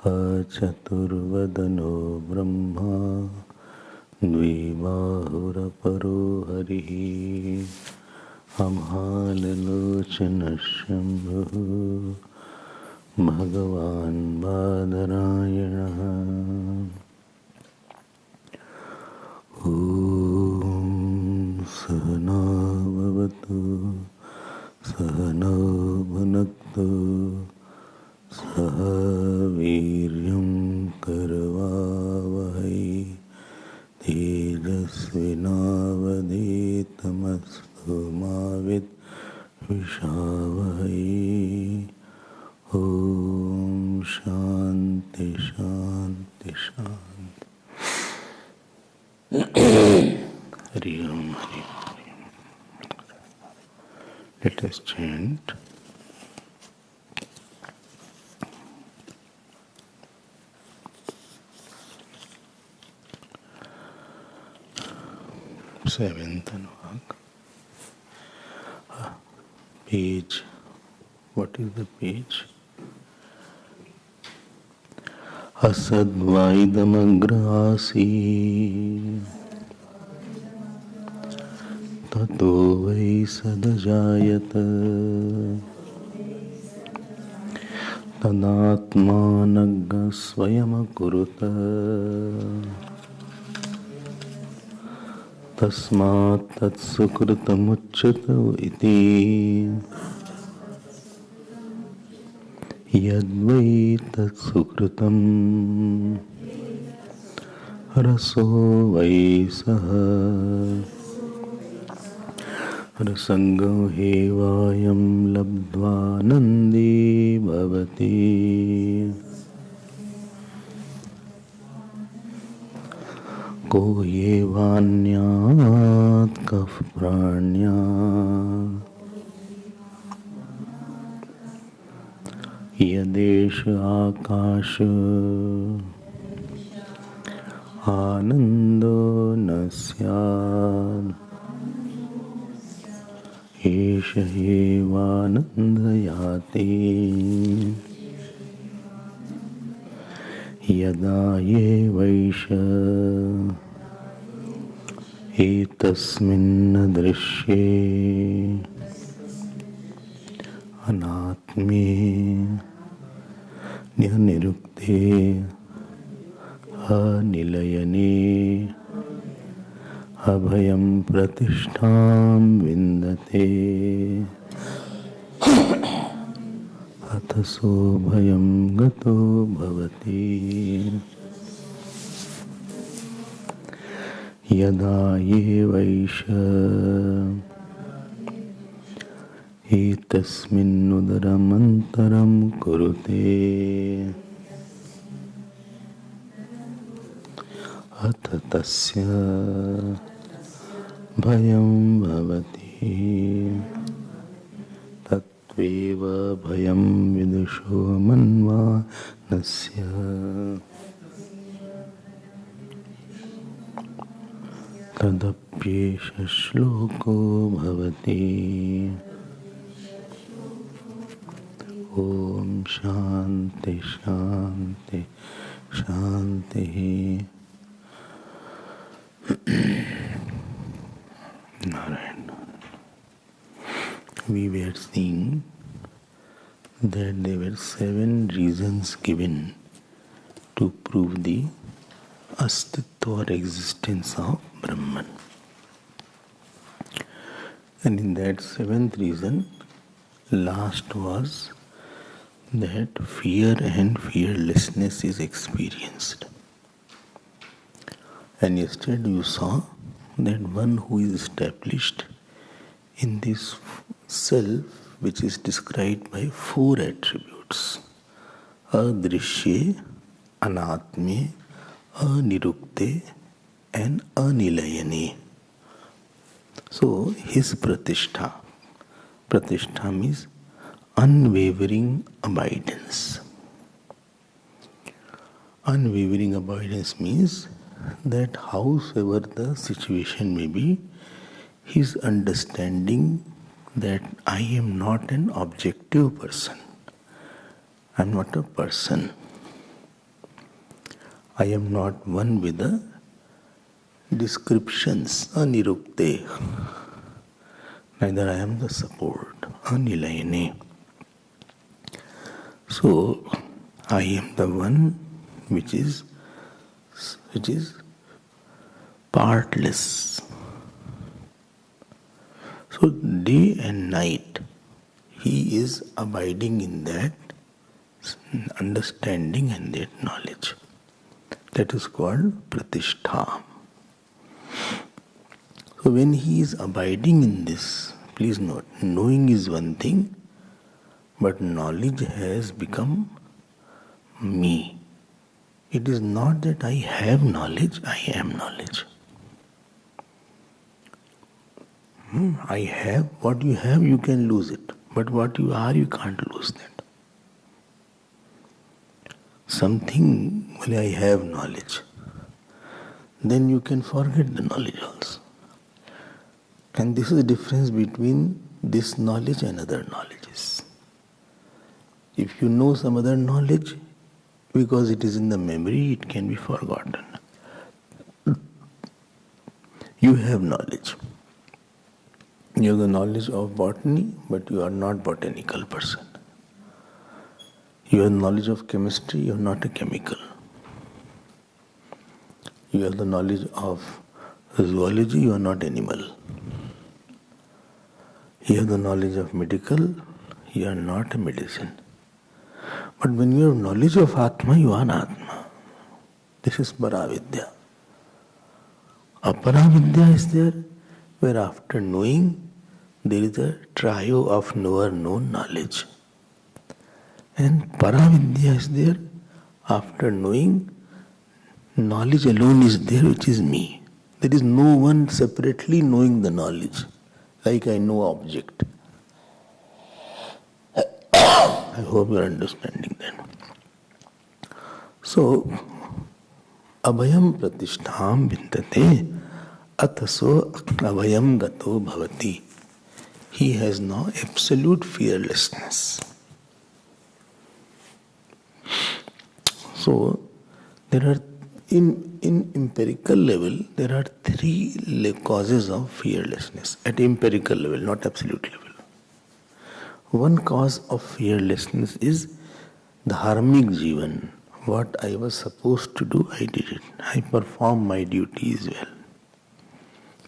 अचतुर्वदनो ब्रह्मा द्विबाहुरपरो हरिः अमाललोचनः शम्भुः भगवान् बादरायणः। ॐ सहना भवतु सहनौ भुनक्तु सह वीर्यं करवावहै तेजस्विनावधीतमस्तु मा विद्विषावहै। ॐ शान्ति शान्ति शान्ति। हरि ओम हरि ओम। Let us chant. Seventh Anuvag. Page. What is the page? असद्वाइदमग्रासी ततो वै सदजायत तदात्मानग् स्वयमकुरुत तस्मात् तत्सुकृतमुच्यते इति यद्वै तत्सुकृतम् रसो वै सः रसंगो हेवायं लब्ध्वा नन्दी भवति को येवान्यात् कः प्राण्यात् यदेष आकाश आनंदो न स्यात् एष एवानन्दयाति यदा एवैष एतस्मिन् दृश्ये अनात्मे निरुक्ते अनिलयने अभयं प्रतिष्ठां विन्दते अथ सोऽभयं गतो भवति यदा एवैष एतस्मिन्नुदरमन्तरं कुरुते अथ तस्य भयं भवति तत्त्वेव भयं विदुषो मन्वानस्य तदप्येष श्लोको भवति। ओम शांति शांति शांति। Narayan. We were seeing that there were 7 reasons given to prove the astitva or existence of Brahman. And in that 7th reason, last was that fear and fearlessness is experienced. And yesterday you saw that one who is established in this self, which is described by 4 attributes: adrishye, anatme, anirukte and anilayane. So his pratishtha means unwavering abidance. Unwavering abidance means that howsoever the situation may be, his understanding that I am not an objective person. I am not a person. I am not one with the descriptions, anirupte. Neither I am the support, anilayane. So, I am the one which is partless. So, day and night, he is abiding in that understanding and that knowledge. That is called pratishtha. So when he is abiding in this, please note, knowing is one thing, but knowledge has become me. It is not that I have knowledge, I am knowledge. I have, what you have, you can lose it. But what you are, you can't lose that. Something, well, I have knowledge. Then you can forget the knowledge also. And this is the difference between this knowledge and other knowledges. If you know some other knowledge, because it is in the memory, it can be forgotten. You have knowledge. You have the knowledge of botany, but you are not botanical person. You have knowledge of chemistry, you are not a chemical. You have the knowledge of zoology, you are not animal. You have the knowledge of medical, you are not a medicine. But when you have knowledge of Atma, you are Atma. This is Paravidya. Aparavidya is there, where after knowing, there is a trio of knower known knowledge. And Paravidya is there, after knowing, knowledge alone is there, which is me. There is no one separately knowing the knowledge, like I know object. I hope you are understanding that. So, abhayam pratistham vintate ataso abhayam gato bhavati. He has now absolute fearlessness. So, there are in empirical level, there are three causes of fearlessness. At empirical level, not absolute level. One cause of fearlessness is dharmic jivan. What I was supposed to do, I did it. I perform my duties well.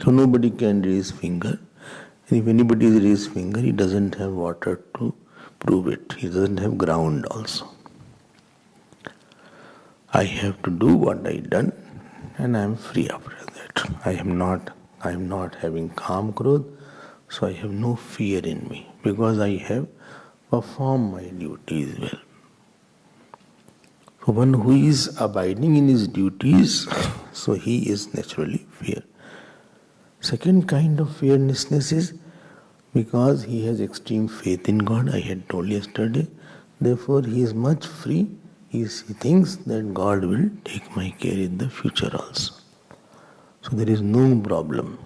So nobody can raise finger. And if anybody raises finger, he doesn't have water to prove it. He doesn't have ground also. I have to do what I done, and I am free after that. I am not having kam krodh, so I have no fear in me, because I have performed my duties well. So one who is abiding in his duties, so he is naturally fear. Second kind of fearlessness is because he has extreme faith in God, I had told yesterday, therefore he is much free. He thinks that God will take my care in the future also. So there is no problem.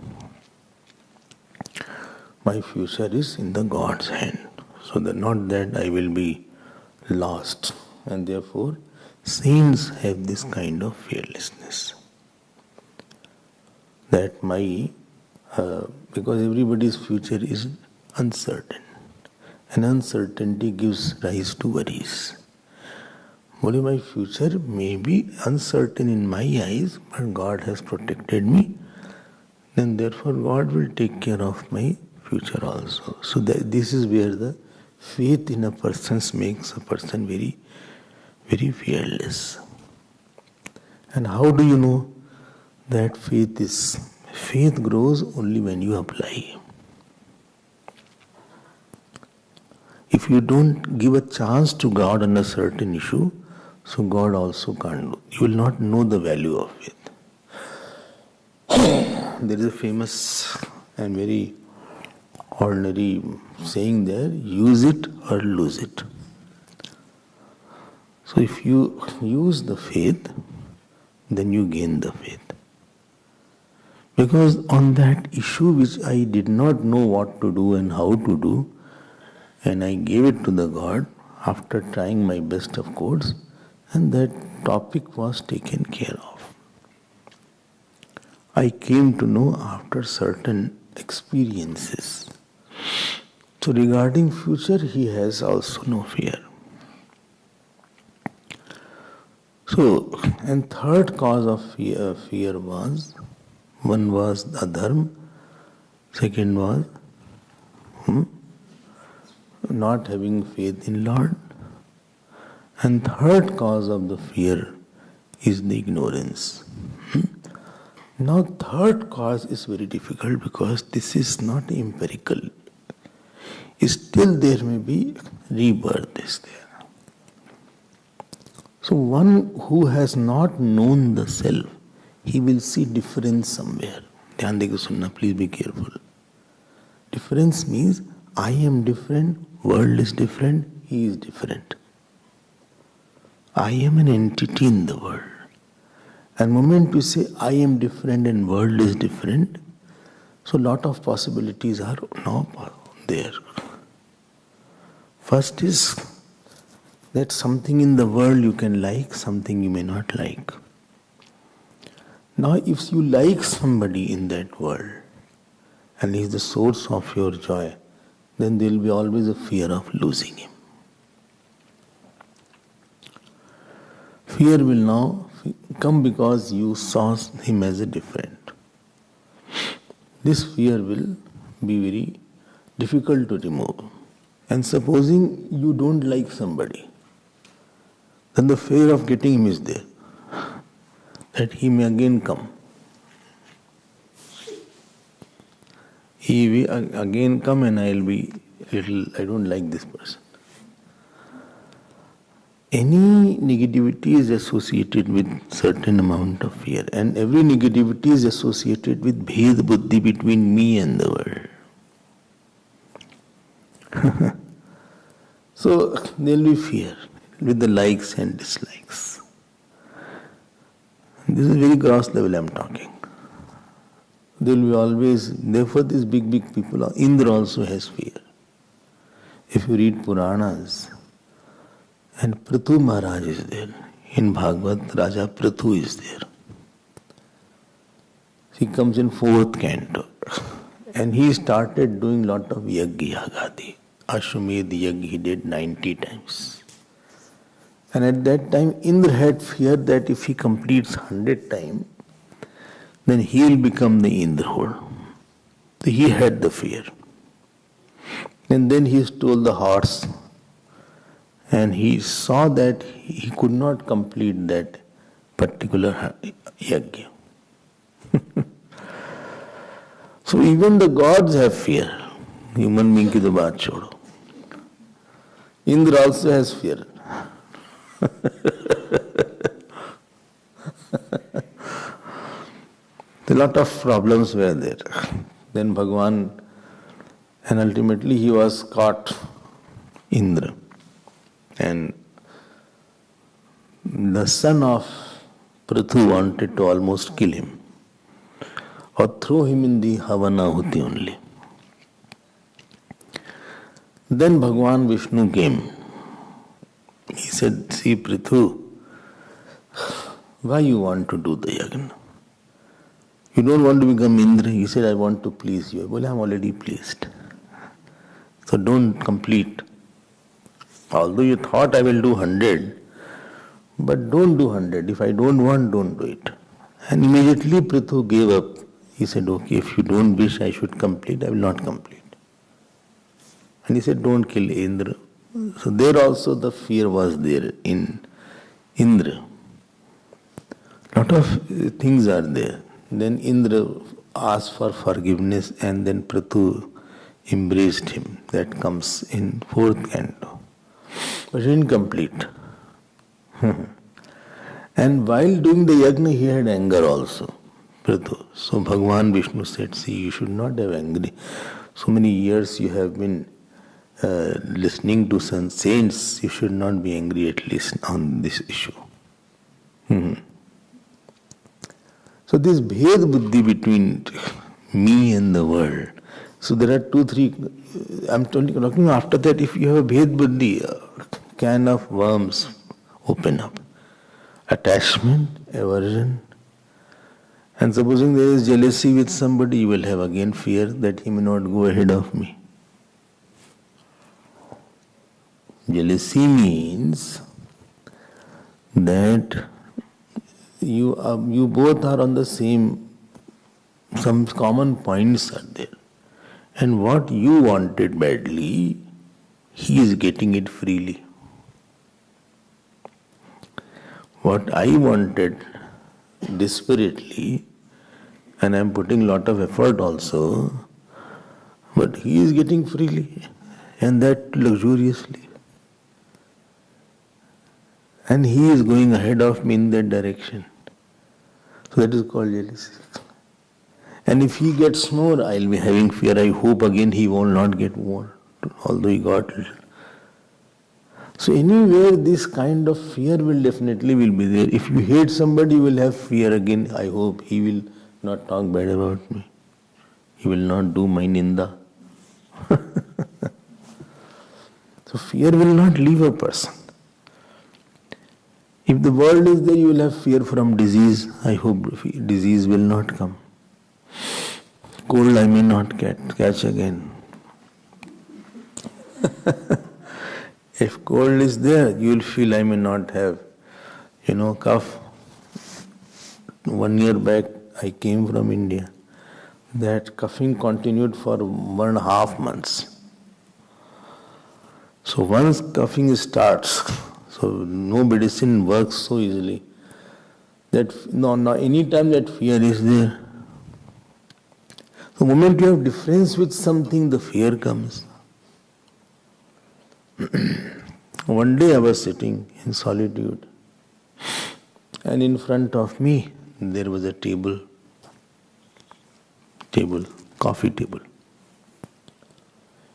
My future is in the God's hand. So that not that I will be lost. And therefore, saints have this kind of fearlessness. That because everybody's future is uncertain. And uncertainty gives rise to worries. Only my future may be uncertain in my eyes, but God has protected me. Then therefore God will take care of my future also. So this is where the faith in a person makes a person very, very fearless. And how do you know that faith is? Faith grows only when you apply. If you don't give a chance to God on a certain issue, so God also can't do. You will not know the value of faith. There is a famous and very ordinary saying there, use it or lose it. So if you use the faith, then you gain the faith. Because on that issue which I did not know what to do and how to do, and I gave it to the God after trying my best of course, and that topic was taken care of. I came to know after certain experiences. So regarding future, he has also no fear. So, and third cause of fear was, one was adharma, second was not having faith in Lord, and third cause of the fear is the ignorance. Now third cause is very difficult because this is not empirical. Still there may be rebirth is there. So one who has not known the self, he will see difference somewhere. Dhyan deke sunna, please be careful. Difference means I am different, world is different, he is different. I am an entity in the world. And moment you say I am different and world is different, so lot of possibilities are now there. First is that something in the world you can like, something you may not like. Now if you like somebody in that world and he is the source of your joy, then there will be always a fear of losing him. Fear will now come because you saw him as a different. This fear will be very difficult to remove. And supposing you don't like somebody, then the fear of getting him is there, that he may again come. He will again come and I will be little, I don't like this person. Any negativity is associated with certain amount of fear, and every negativity is associated with bhed buddhi between me and the world. So there will be fear with the likes and dislikes. This is very gross level I am talking. There will be always, therefore these big people, Indra also has fear. If you read Puranas, and Prithu Maharaj is there. In Bhagavad, Raja Prithu is there. He comes in 4th canto. And he started doing lot of yagya yagadi. Ashwamedh yagya he did 90 times. And at that time, Indra had fear that if he completes 100 times, then he will become the Indra. So he had the fear. And then he stole the horse. And he saw that he could not complete that particular yagya. So even the gods have fear. Human being ki to baat chodo. Indra also has fear. A lot of problems were there. Then Bhagavan, and ultimately he was caught, Indra. And the son of Prithu wanted to almost kill him or throw him in the Havanahuti only. Then Bhagavan Vishnu came. He said, see Prithu, why you want to do the yagna? You don't want to become Indra? He said, I want to please you. I said, I'm already pleased. So don't complete. Although you thought I will do 100, but don't do 100. If I don't want, don't do it. And immediately Prithu gave up. He said, okay, if you don't wish I should complete, I will not complete. And he said, don't kill Indra. So there also the fear was there in Indra. Lot of things are there. Then Indra asked for forgiveness and then Prithu embraced him. That comes in 4th canto. But incomplete. And while doing the yagna, he had anger also, Prithu. So Bhagavan Vishnu said, see, you should not have anger. So many years you have been listening to some saints, you should not be angry at least on this issue. So this bhed buddhi between me and the world. So there are 2, 3, I'm talking after that, if you have a bhed buddhi, can of worms open up. attachment, aversion. And supposing there is jealousy with somebody, you will have again fear that he may not go ahead of me. Jealousy means that you both are on the same, some common points are there. And what you wanted badly, he is getting it freely. What I wanted desperately, and I am putting a lot of effort also, but he is getting freely, and that luxuriously. And he is going ahead of me in that direction. So that is called jealousy. And if he gets more, I will be having fear. I hope again he will not get more, although he got little. So anywhere this kind of fear will definitely be there. If you hate somebody, you will have fear again. I hope he will not talk bad about me. He will not do my ninda. So fear will not leave a person. If the world is there, you will have fear from disease. I hope disease will not come. Cold I may not catch again. If cold is there, you will feel I may not have, cough. 1 year back, I came from India. That coughing continued for 1.5 months. So once coughing starts, so no medicine works so easily. That any time that fear is there. The moment you have difference with something, the fear comes. One day I was sitting in solitude, and in front of me there was a coffee table.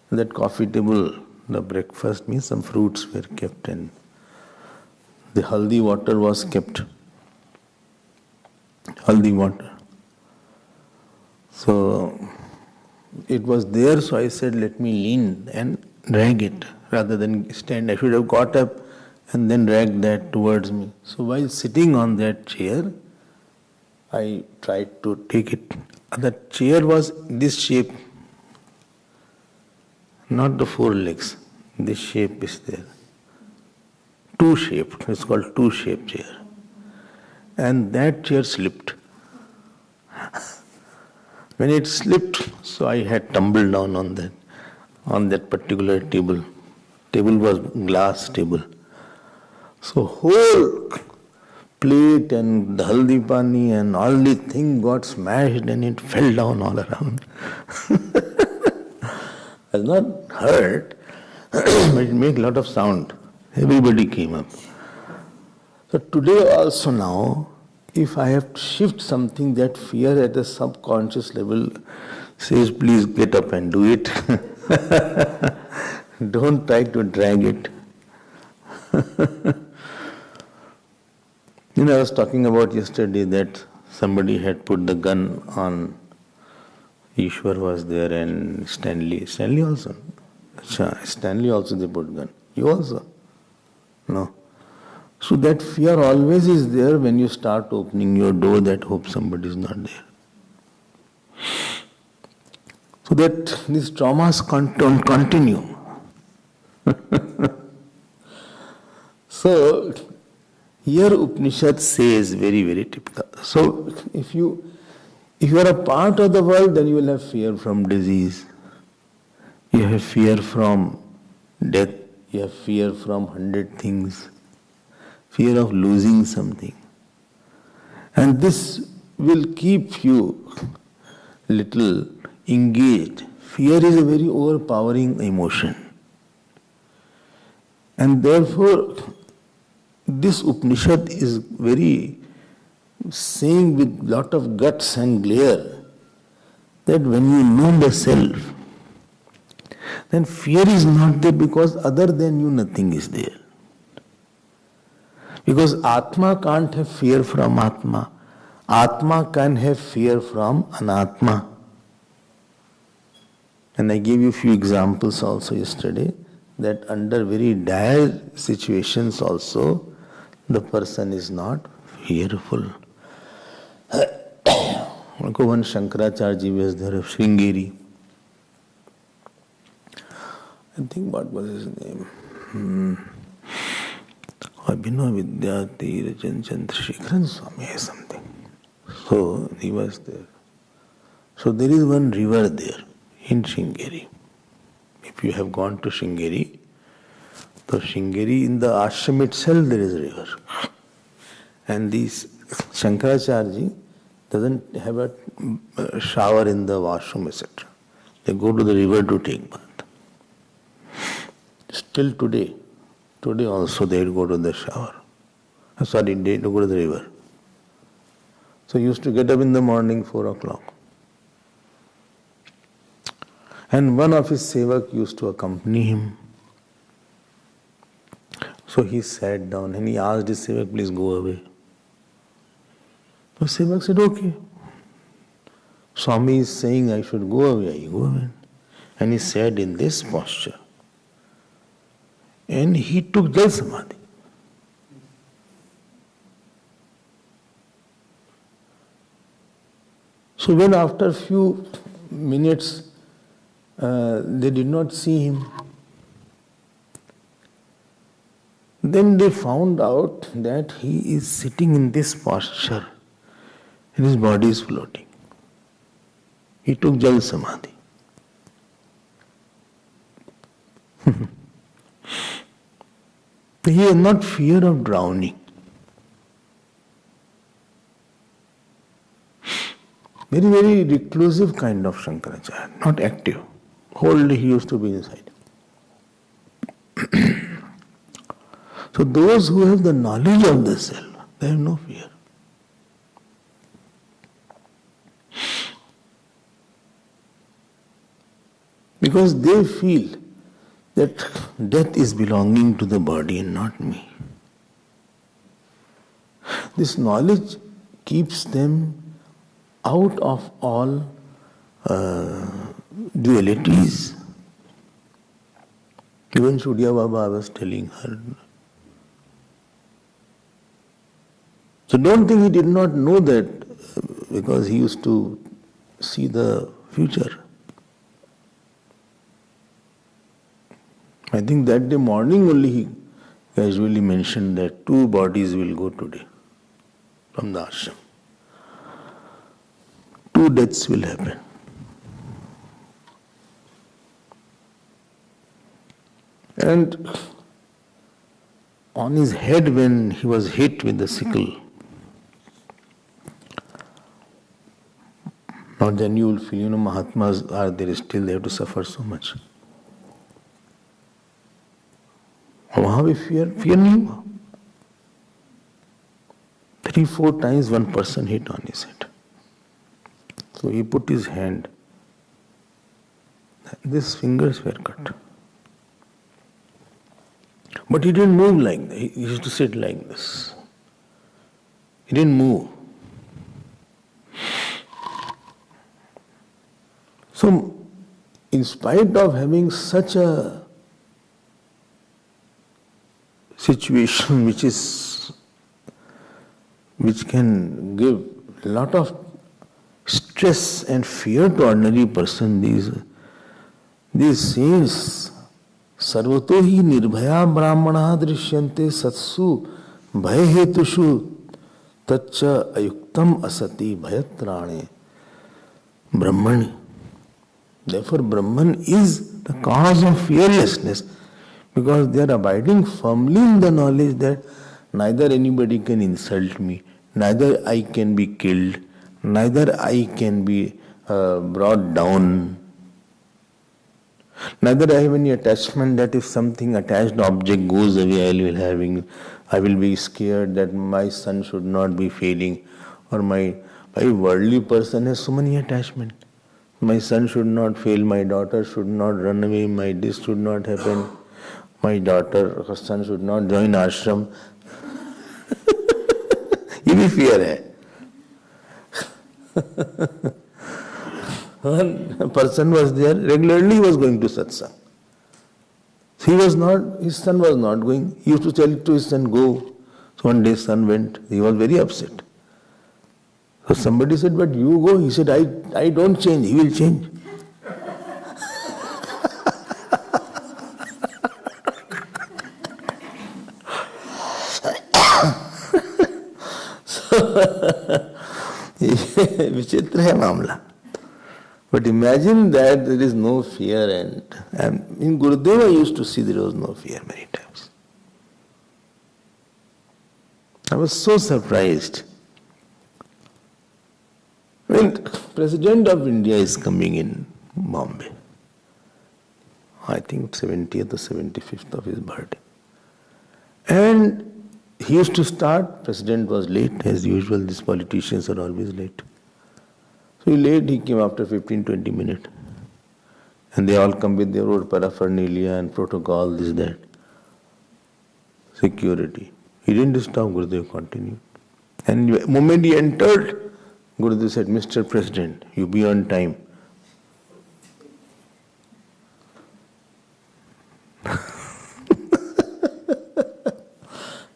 And that coffee table, the breakfast means some fruits were kept and the haldi water was kept. Haldi water. So it was there, so I said, let me lean and drag it rather than stand. I should have got up and then dragged that towards me. So while sitting on that chair, I tried to take it. That chair was this shape, not the 4 legs. This shape is there. Two-shaped. It's called two-shaped chair. And that chair slipped. When it slipped, so I had tumbled down on that particular table. Table was glass table. So whole plate and the haldi pani and all the thing got smashed and it fell down all around. It was not hurt, but it made a lot of sound. Everybody came up. So today also now, if I have to shift something, that fear at a subconscious level says, please get up and do it. Don't try to drag it. I was talking about yesterday that somebody had put the gun on. Ishwar was there and Stanley. Stanley also. Stanley also they put gun. You also? No. So that fear always is there when you start opening your door, that hope somebody is not there. So that these traumas continue. So here Upanishad says very, very typical. So if you are a part of the world, then you will have fear from disease. You have fear from death. You have fear from 100 things. Fear of losing something. And this will keep you little engaged. Fear is a very overpowering emotion. And therefore, this Upanishad is very saying with lot of guts and glare that when you know the self, then fear is not there because other than you nothing is there. Because Atma can't have fear from Atma. Atma can have fear from Anatma. And I gave you a few examples also yesterday that under very dire situations also, the person is not fearful. One Shankaracharya was there of Sringeri. I think what was his name? Abhinavadhyati Chandrasekharan Swami or something. So he was there. So there is one river there in Sringeri. If you have gone to Sringeri, so Sringeri in the ashram itself there is a river. And this Shankaracharya doesn't have a shower in the washroom, etc. They go to the river to take bath. Still today also they go to the shower. They go to the river. So he used to get up in the morning 4 o'clock. And one of his sevak used to accompany him. So he sat down and he asked his sevak, please go away. So sevak said, okay. Swami is saying I should go away, I go away. And he sat in this posture. And he took Jal Samadhi. So when after few minutes they did not see him, then they found out that he is sitting in this posture and his body is floating. He took Jal Samadhi. He has not fear of drowning. Very, very reclusive kind of Shankaracharya, not active. Whole day he used to be inside. So those who have the knowledge of the self, they have no fear. Because they feel that death is belonging to the body and not me. This knowledge keeps them out of all dualities. Even Sudhya Baba, I was telling her. So don't think he did not know that because he used to see the future. I think that day morning only he casually mentioned that 2 bodies will go today from the ashram. 2 deaths will happen. And on his head when he was hit with the sickle, now then you will feel, Mahatmas are there still, they have to suffer so much. वहाँ भी fear नहीं हुआ. 3-4 times one person hit on his head. So he put his hand. These fingers were cut. But he didn't move like that. He used to sit like this. He didn't move. So, in spite of having such a situation which can give a lot of stress and fear to ordinary person, these saints, sarvato hi nirbhaya brahmana drishyante satsu bhayahetushu taccha ayuktam asati bhayatrane brahmani. Therefore, Brahman is the cause of fearlessness because they are abiding firmly in the knowledge that neither anybody can insult me, neither I can be killed, neither I can be brought down, neither I have any attachment that if something attached object goes away, I will be scared that my son should not be failing, or my worldly person has so many attachments. My son should not fail, my daughter should not run away, this should not happen, my son should not join ashram. ये भी fear है. One person was there, regularly he was going to satsang. His son was not going. He used to tell to his son, go. So one day son went, he was very upset. So somebody said, but you go. He said, I don't change, he will change. विचित्र है मामला. But imagine that there is no fear, and in Gurudev I used to see there was no fear many times. I was so surprised. When President of India is coming in Bombay, I think 70th or 75th of his birthday, and he used to start, President was late, as usual, these politicians are always late. So he came after 15-20 minutes. And they all come with their own paraphernalia and protocol, this, that. Security. He didn't disturb, Gurudev continued. And the moment he entered, Gurudev said, Mr. President, you be on time.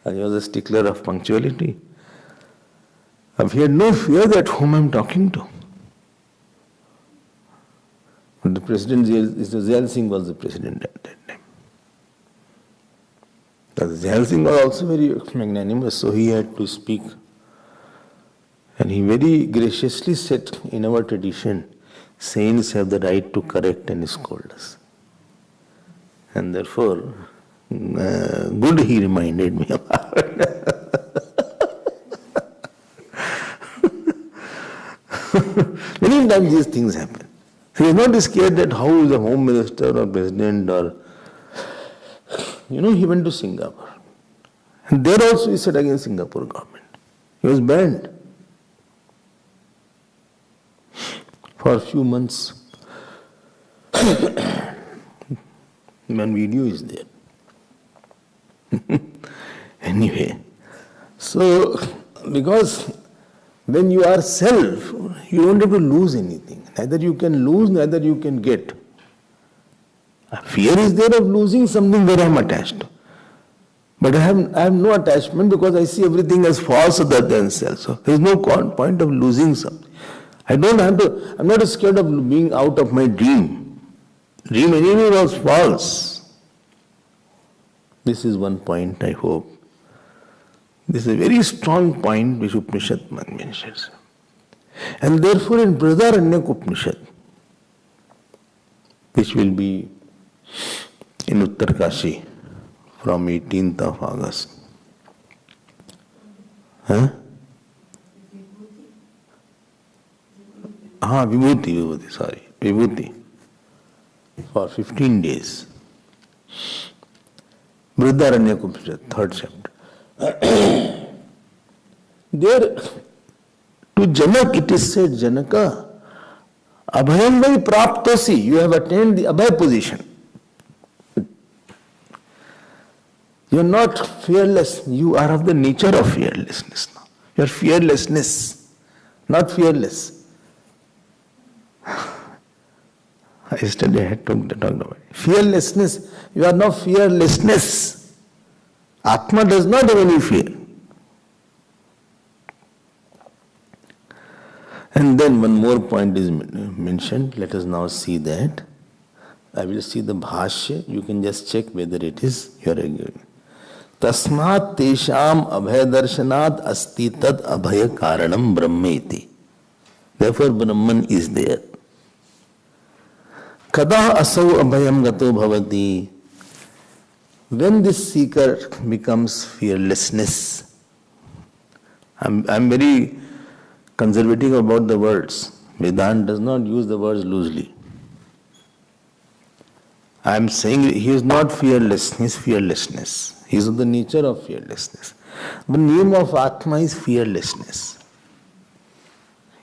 And he was a stickler of punctuality. He had no fear that whom I am talking to. But the president, Zayal Singh was the president at that time. Zayal Singh was also very magnanimous, so he had to speak. And he very graciously said, in our tradition, saints have the right to correct and scold us. And therefore, good he reminded me about. Many times these things happen. He is not scared that how is the home minister or president or, he went to Singapore. And there also he said against Singapore government. He was banned for a few months. One video is there. Anyway, so because when you are self, you don't have to lose anything. Neither you can lose, neither you can get. Fear is there of losing something where I am attached to. But I have no attachment because I see everything as false other than self. So there is no point of losing something. I'm not scared of being out of my dream. Dream anyway was false. This is one point, I hope. This is a very strong point which Upanishad mentions. And therefore in Brihadaranyaka Upanishad, which will be in Uttarkashi from 18th of August. Vibhuti. For 15 days. Brihadaranyaka Upanishad, 3rd chapter. There, to Janak it is said, Janaka, Abhayam vai praptosi, you have attained the Abhay position. You are not fearless, you are of the nature of fearlessness now. You are fearlessness, not fearless. Yesterday I had talked about it. Fearlessness, you are not fearlessness. Atma does not have any fear. And then one more point is mentioned. Let us now see that. I will see the bhashya. You can just check whether it is your agreement. Tasmat tesham abhay darshanat asti tad abhaya karanam brahmeti. Therefore Brahman is there. Kada asau abhayam gato bhavati. When this seeker becomes fearlessness, I'm very conservative about the words. Vedanta does not use the words loosely. I am saying he is not fearless, he is fearlessness. He is of the nature of fearlessness. The name of Atma is fearlessness.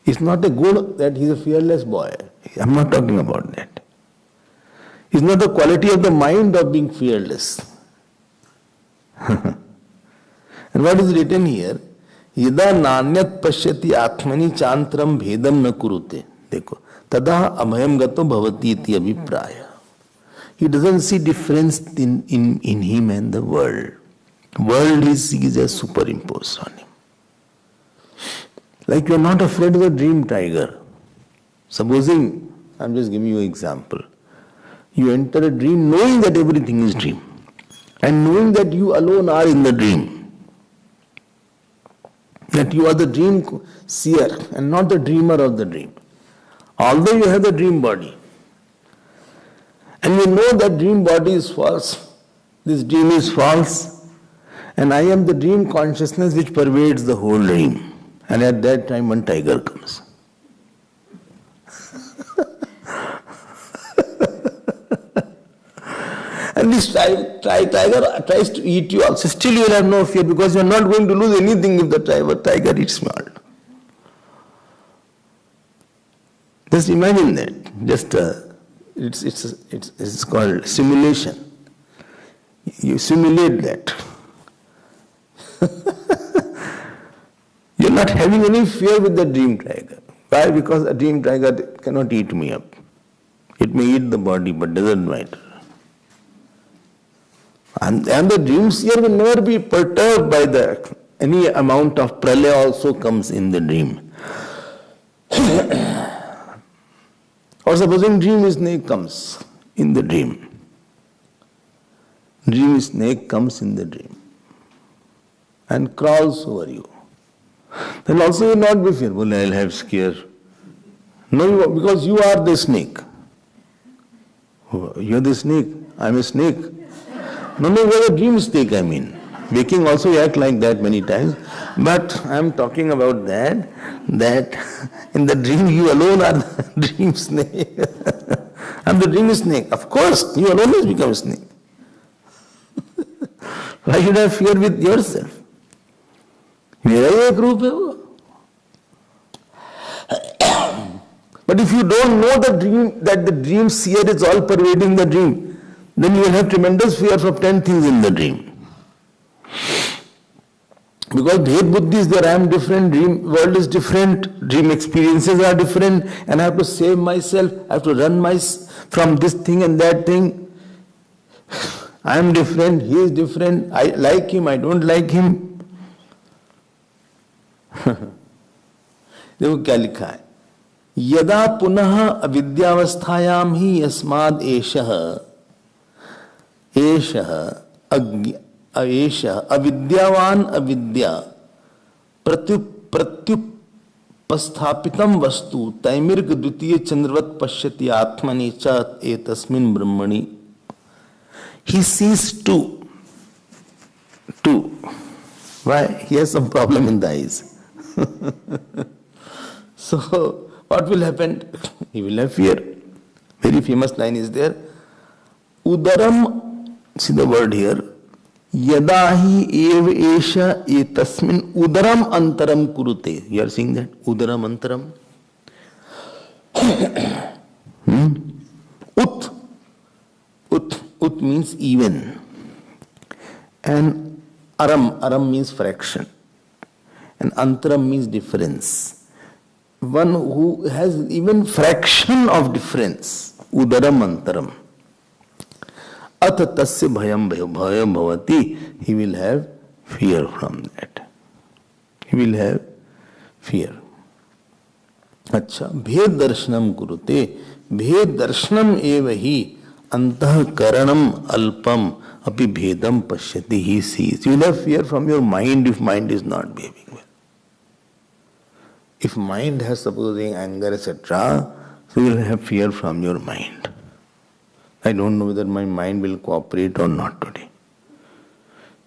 It's not a good that he is a fearless boy. I am not talking about that. It's not the quality of the mind of being fearless. And what is written here? Yada nanyat pashyati atmani chantram bhedam na kurute. Dekho. Tada abhayam gato bhavati iti abhipraya. He doesn't see difference in him and the world. World he sees as superimposed on him. Like you are not afraid of the dream tiger. Supposing, I am just giving you an example. You enter a dream knowing that everything is dream. And knowing that you alone are in the dream. That you are the dream seer and not the dreamer of the dream. Although you have the dream body. And you know that dream body is false. This dream is false. And I am the dream consciousness which pervades the whole dream. And at that time one tiger comes. And this tiger tries to eat you also. Still you will have no fear because you are not going to lose anything if the tiger eats me all. Just imagine that. Just it's called simulation. You simulate that. You are not having any fear with the dream tiger. Why? Because a dream tiger cannot eat me up. It may eat the body, but doesn't matter. And the dream seer will never be perturbed by that. Any amount of pralaya also comes in the dream. Or supposing dream snake comes in the dream. Dream snake comes in the dream and crawls over you. Then also you will not be fearful, I will have scare. No, because you are the snake. You are the snake, I am a snake. No, you are the dream snake, I mean. Waking also you act like that many times. But I am talking about that in the dream you alone are the dream snake. I am the dream snake. Of course, you alone has become a snake. Why should I fear with yourself? मेरा ही एक रूप है वो. But if you don't know the dream, that the dream seer is all pervading the dream, then you will have tremendous fear of 10 things in the dream. Because Bhed Buddhi is there, I am different, dream world is different, dream experiences are different, and I have to save myself, I have to run from this thing and that thing. I am different, he is different, I like him, I don't like him. देखो क्या लिखा है, यदा पुनः अविद्यावस्थायाम ही यस्माद् एषः अविद्यावान अविद्या प्रत्युपस्थापितं वस्तु तैमिर्ग द्वितीय चंद्रवत् पश्यति आत्मनि च एतस्मिन् ब्रह्मणि. He sees two. Why? He has some problem in the eyes. So, what will happen? He will have fear. Very famous line is there. Udaram, see the word here. Yadahi ev esha etasmin udaram antaram kurute. You are seeing that? Udaram antaram. Ut means even. And aram means fraction. And antaram means difference. One who has even fraction of difference. Udaram antaram. Atha tasya bhayam bhavati. He will have fear from that. He will have fear. Acha. Bhed darshanam kurute. Bhed darshanam eva hi antah karanam alpam api bhedam pashyati. He sees. You will have fear from your mind if mind is not behaving well. If mind has supposing anger, etc., so you will have fear from your mind. I don't know whether my mind will cooperate or not today.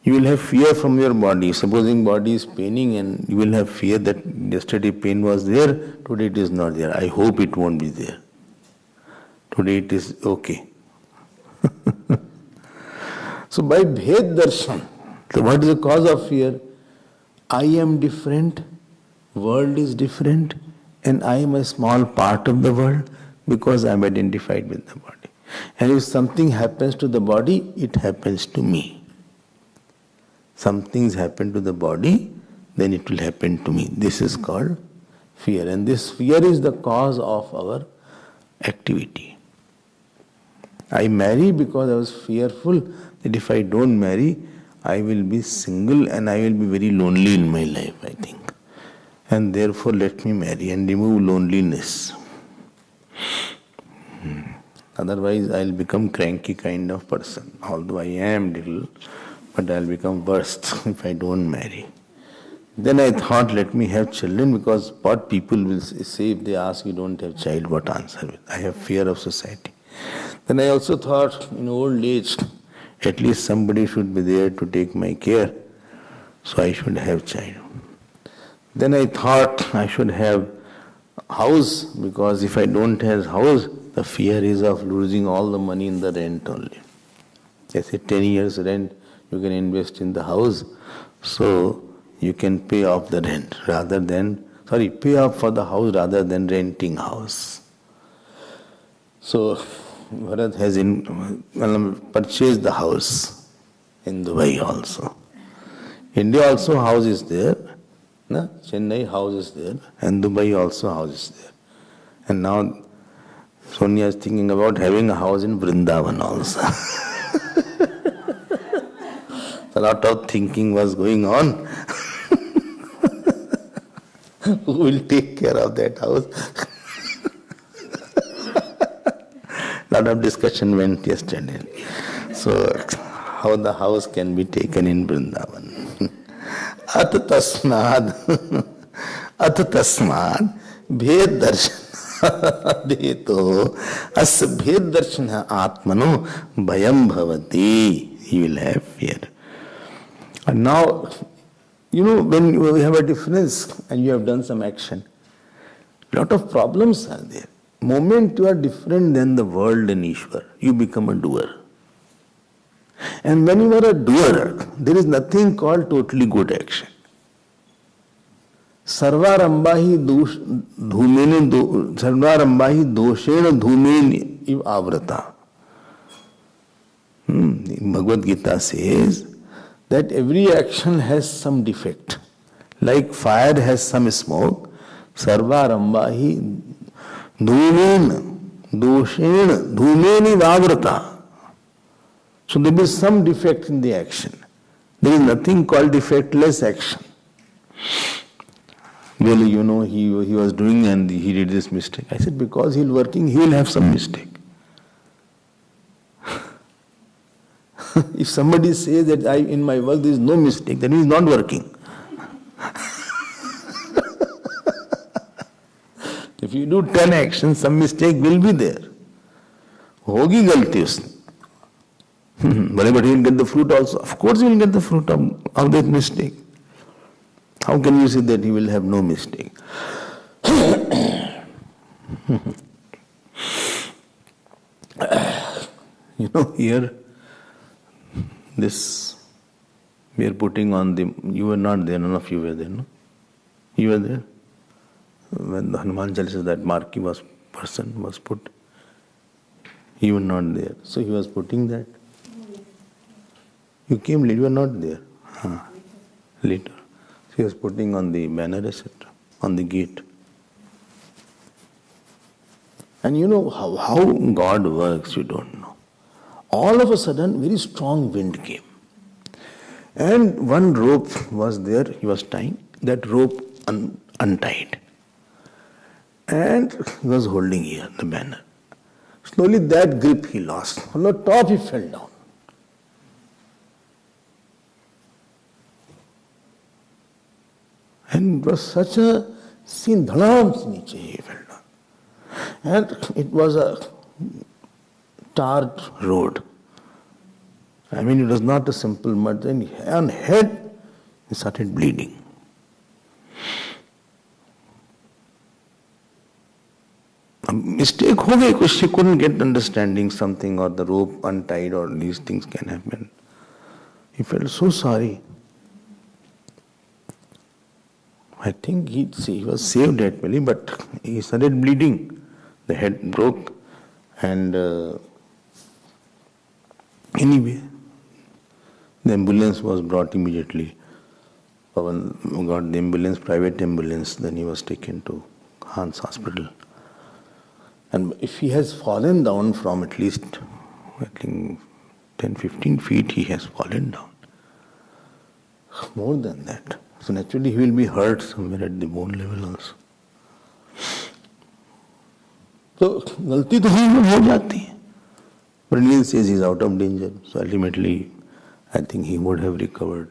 You will have fear from your body. Supposing body is paining and you will have fear that yesterday pain was there, today it is not there. I hope it won't be there. Today it is okay. So by Bhed Darshan, so what is the cause of fear? I am different. World is different and I am a small part of the world because I am identified with the body. And if something happens to the body, it happens to me. Some things happen to the body, then it will happen to me. This is called fear. And this fear is the cause of our activity. I marry because I was fearful that if I don't marry, I will be single and I will be very lonely in my life, I think. And therefore let me marry and remove loneliness. Otherwise I'll become cranky kind of person. Although I am little, but I'll become worst if I don't marry. Then I thought, let me have children, because what people will say if they ask you don't have child, what answer? I have fear of society. Then I also thought, in old age, at least somebody should be there to take my care, so I should have child. Then I thought I should have house, because if I don't have house, the fear is of losing all the money in the rent only. I said 10 years rent, you can invest in the house, so you can pay off the rent rather than, pay off for the house rather than renting house. So Bharat has purchased the house in Dubai also. India also house is there, na? Chennai house is there, and Dubai also house is there. And now Sonia is thinking about having a house in Vrindavan also. A lot of thinking was going on. Who will take care of that house? Lot of discussion went yesterday. So, how the house can be taken in Vrindavan? At tasmad bhed darshana deto as bhed darshana atmano bhayam bhavati. He will have fear. And now, when you have a difference and you have done some action, lot of problems are there. Moment you are different than the world and Ishwar, you become a doer. And when you are a doer, there is nothing called totally good action. Sarvarambahi doshena dhumeni iv avrata. Bhagavad Gita says that every action has some defect. Like fire has some smoke, sarvarambahi dhumeni vavrata. So there is some defect in the action. There is nothing called defectless action. Well, he was doing and he did this mistake. I said, because he is working, he will have some mistake. If somebody says that in my work there is no mistake, then he is not working. If you do 10 actions, some mistake will be there. Hogi galti usne. But he will get the fruit also. Of course he will get the fruit of that mistake. How can you say that he will have no mistake? Here, this, we are putting on you were not there, none of you were there, no? You were there? When the Hanuman Chalisa, that marquee person was put, you were not there. So he was putting that. You came late, you were not there. Later. He was putting on the banner, etc., on the gate. And you know how God works, you don't know. All of a sudden, very strong wind came. And one rope was there, he was tying. That rope untied. And he was holding here, the banner. Slowly that grip he lost. On the top he fell down. And it was such a scene, dhalam se niche he fell down. And it was a tarred road. I mean, it was not a simple mud. Then on head, he started bleeding. A mistake ho gayi, because she couldn't get understanding something, or the rope untied, or these things can happen. He felt so sorry. I think he was saved actually, but he started bleeding. The head broke, and anyway, the ambulance was brought immediately. Pawan got the ambulance, private ambulance, then he was taken to Hans Hospital. And if he has fallen down from at least, I think, 10-15 feet, he has fallen down. More than that. So naturally he will be hurt somewhere at the bone level also. So गलती तो हो जाती है. But Neil says he is out of danger. So ultimately I think he would have recovered.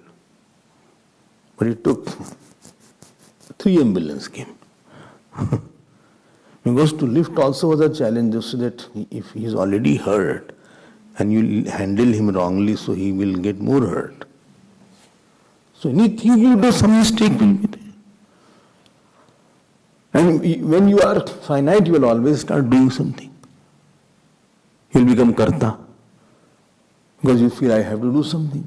But it took 3 ambulances came. Because to lift also was a challenge, so that if he is already hurt and you handle him wrongly, so he will get more hurt. So anything you do, some mistake will be there. And when you are finite, you will always start doing something. You will become karta. Because you feel I have to do something.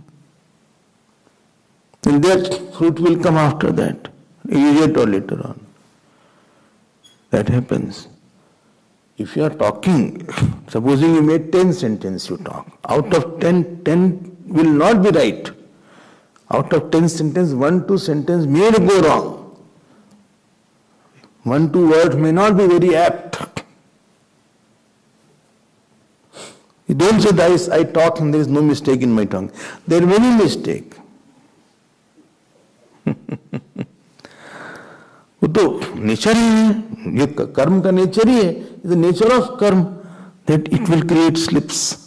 And that fruit will come after that, immediate or later on. That happens. If you are talking, supposing you made 10 sentences you talk. Out of 10, 10 will not be right. Out of 10 sentences, 1-2 sentences may go wrong. 1-2 words may not be very apt. You don't say that I talk and there is no mistake in my tongue. There are many mistakes. वो तो nature ही है, ये कर्म का nature ही है. The nature of कर्म that it will create slips.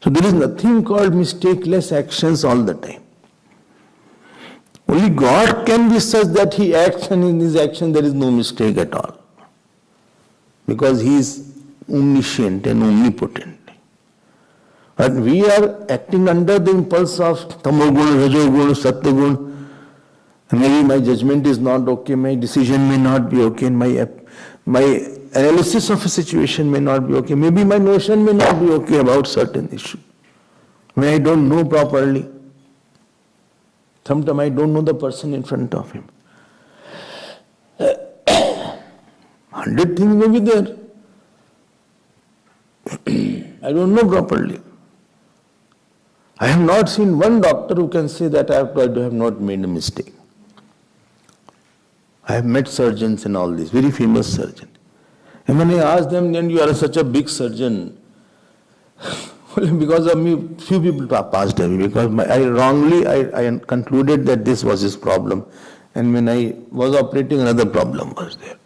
So there is nothing called mistakeless actions all the time. Only God can be such that He acts and in His action there is no mistake at all. Because He is omniscient and omnipotent. But we are acting under the impulse of tamogun, rajogun, satyagun. Maybe my judgment is not okay, my decision may not be okay, my analysis of a situation may not be okay, maybe my notion may not be okay about certain issue. When I don't know properly, sometimes I don't know the person in front of him. 100 things may be there. I don't know properly. I have not seen one doctor who can say that I have not made a mistake. I have met surgeons and all this, very famous surgeons. And when I asked them, then you are such a big surgeon, because of me, few people passed away, because I concluded that this was his problem. And when I was operating, another problem was there.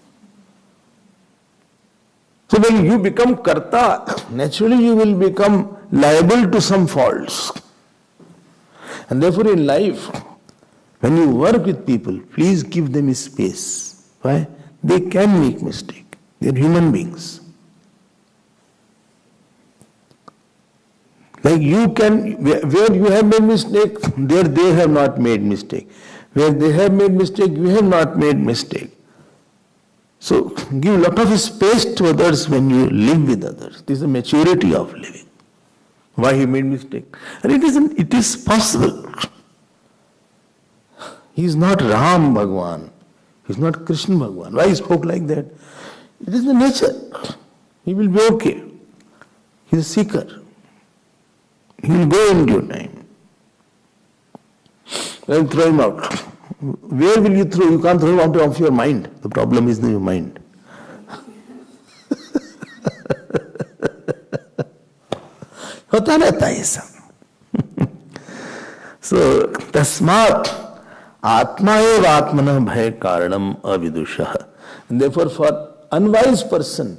So when you become karta, naturally you will become liable to some faults. And therefore in life, when you work with people, please give them space. Why? They can make mistakes. They are human beings. Like you can, where you have made mistake, there they have not made mistake. Where they have made mistake, you have not made mistake. So give a lot of space to others when you live with others. This is the maturity of living. Why he made mistake? And it is possible. He is not Ram Bhagwan. He is not Krishna Bhagwan. Why he spoke like that? It is the nature. He will be okay. He is a seeker. He will go in due time. Then throw him out. Where will you throw? You can't throw him out of your mind. The problem is in your mind. होता रहता है सब. So tasmat Atma eva atmana bhaya karanam avidusha. And therefore for unwise person,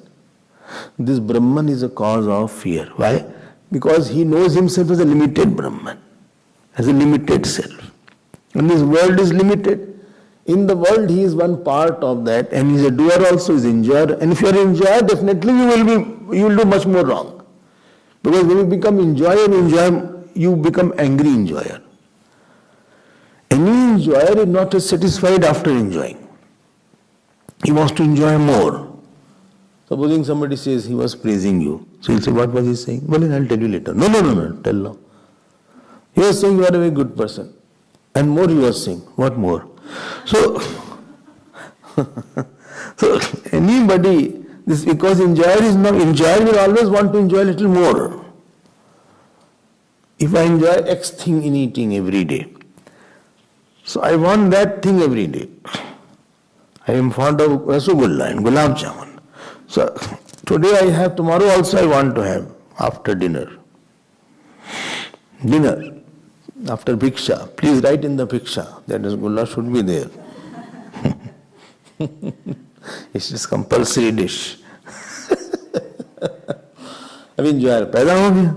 this Brahman is a cause of fear. Why? Because he knows himself as a limited Brahman, as a limited self. And this world is limited. In the world he is one part of that, and he is a doer also, he is enjoyer. And if you are an enjoyer, definitely you will do much more wrong. Because when you become enjoyer, you become angry enjoyer. Any enjoyer is not satisfied after enjoying. He wants to enjoy more. Supposing somebody says he was praising you. So you'll say, what was he saying? Well, I'll tell you later. No, tell now. He was saying you are a very good person. And more he was saying. What more? So anybody, this because enjoyer will always want to enjoy a little more. If I enjoy X thing in eating every day, so I want that thing every day. I am fond of Rasagulla and Gulab Jamun. So today I have, tomorrow also I want to have after dinner. After bhiksha, please write in the bhiksha that rasgulla should be there. It's just compulsory dish. अब enjoyer पैदा हो गया.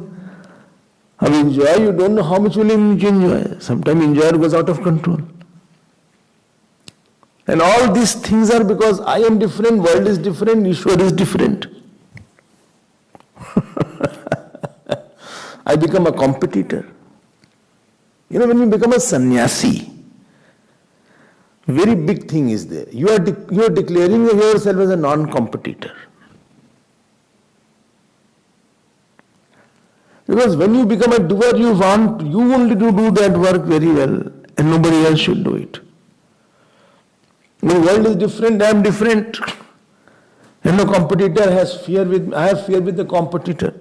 अब enjoy, you don't know how much will you enjoy. Sometimes enjoyer goes out of control. And all these things are because I am different, world is different, Ishwar is different. I become a competitor. You know, when you become a sannyasi, very big thing is there. You are declaring yourself as a non-competitor. Because when you become a doer, you only to do that work very well, and nobody else should do it. The world is different, I am different. And the competitor has fear with, I have fear with the competitor.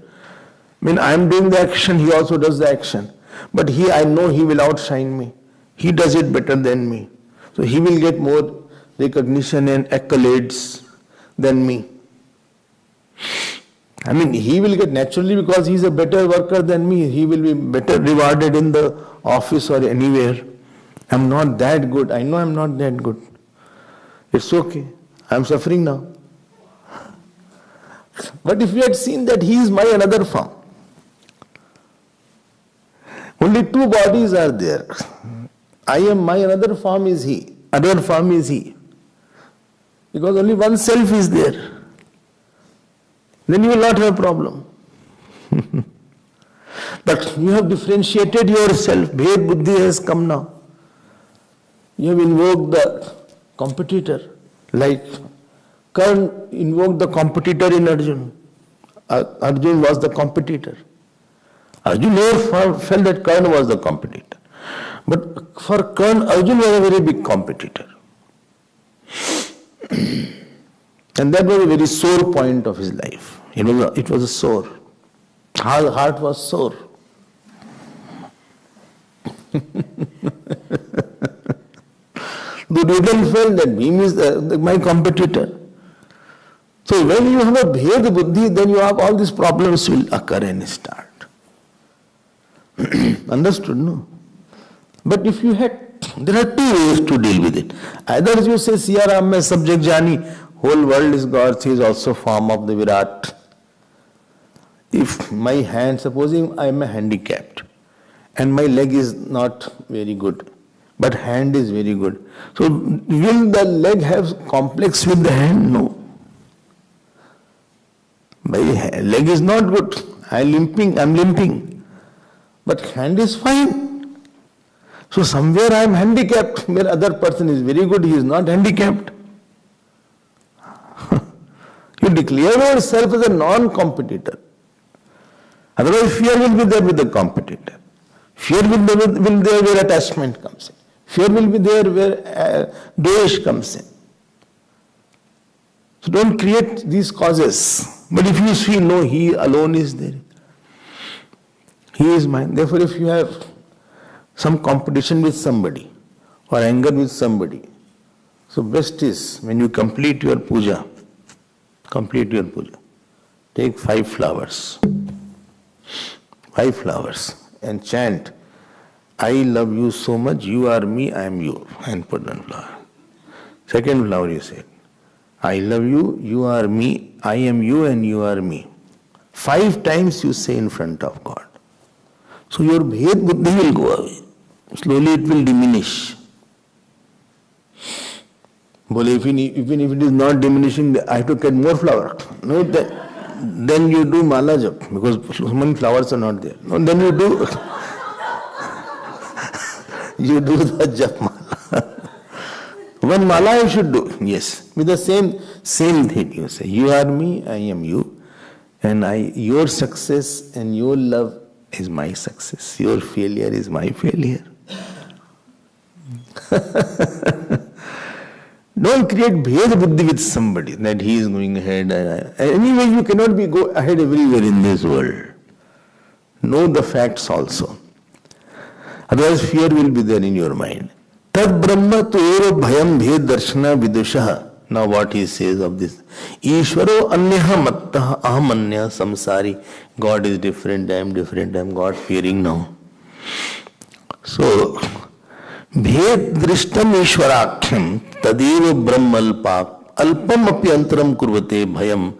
I mean, I am doing the action, he also does the action. But I know he will outshine me. He does it better than me. So he will get more recognition and accolades than me. I mean, he will get naturally because he is a better worker than me. He will be better rewarded in the office or anywhere. I am not that good. I know I am not that good. It's okay. I am suffering now. But if you had seen that he is my another form, only two bodies are there. I am my another form is he. Other form is he. Because only one self is there. Then you will not have a problem. But you have differentiated yourself. Bhed buddhi has come now. You have invoked the competitor. Like Karna invoked the competitor in Arjuna. Arjuna was the competitor. Arjuna never felt that Karna was the competitor. But for Karna, Arjuna was a very big competitor. And that was a very sore point of his life. It was a sore. His heart was sore. Duryodhana felt that Bhima is my competitor. So when you have a bhed buddhi, then you have all these problems will occur and start. Understood, no? But if you there are two ways to deal with it. Either you say, Siya Ram mein subject jani, whole world is God, he is also form of the Virat. If my hand, supposing I am handicapped, and my leg is not very good, but hand is very good. So will the leg have complex with the hand? No. My leg is not good. I am limping. But hand is fine. So somewhere I am handicapped, where other person is very good, he is not handicapped. You declare yourself as a non-competitor. Otherwise fear will be there with the competitor. Fear will be there where attachment comes in. Fear will be there where dvesh comes in. So don't create these causes. But if you see, no, he alone is there. He is mine. Therefore, if you have some competition with somebody or anger with somebody, so best is when you complete your puja, take 5 flowers. 5 flowers and chant, I love you so much, you are me, I am you, and put one flower. Second flower you say, I love you, you are me, I am you and you are me. 5 times you say in front of God. So your bhed buddhi will go away. Slowly it will diminish. But even if it is not diminishing, I have to get more flower. No, then you do mala jap, because so many flowers are not there. No, then you do the jap mala. One mala you should do, yes. With the same thing you say, you are me, I am you, and your success and your love is my success. Your failure is my failure. Don't create bhed buddhi with somebody that he is going ahead. Anyway, you cannot go ahead everywhere in this world. Know the facts also. Otherwise, fear will be there in your mind. Tad brahma tuero bhayam bhed darshana vidushaha. Now what he says of this. Ishvaro anyaha mattaha aham anya samsari. God is different, I am God fearing now. So, भेद दृष्टम ईश्वराख्यम तदेव ब्रह्म अल्पम अपि अंतरम कुर्वते भयम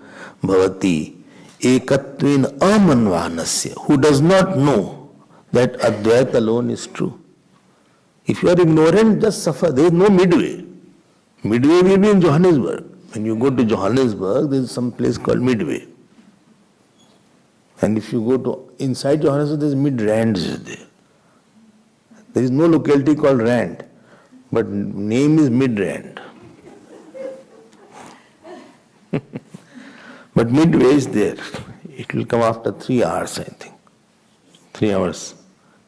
भवति एकत्वेन अमन्वानस्य who does not know that Advaita alone is true. If you are ignorant, just suffer. There is no midway. Midway will be in Johannesburg. When you go to Johannesburg, there is some place called Midway. And if you go to inside Johannesburg, there is Mid-Rands there. There is no locality called Rand, but name is Mid-Rand. But Midway is there. It will come after 3 hours, I think. 3 hours.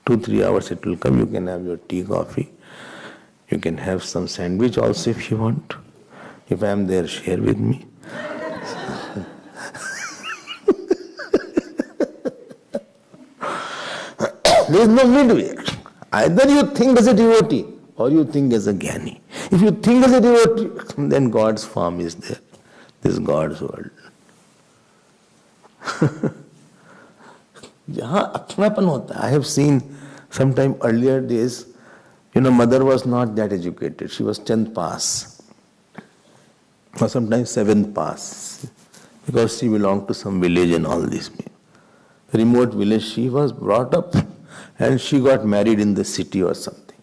2-3 hours it will come. You can have your tea, coffee. You can have some sandwich also if you want. If I am there, share with me. There is no midway. Either you think as a devotee or you think as a jnani. If you think as a devotee, then God's form is there. This is God's world. जहाँ अपनापन होता है, I have seen sometime earlier days, mother was not that educated. She was 10th pass or sometimes 7th pass because she belonged to some village and all this. Remote village, she was brought up and she got married in the city or something.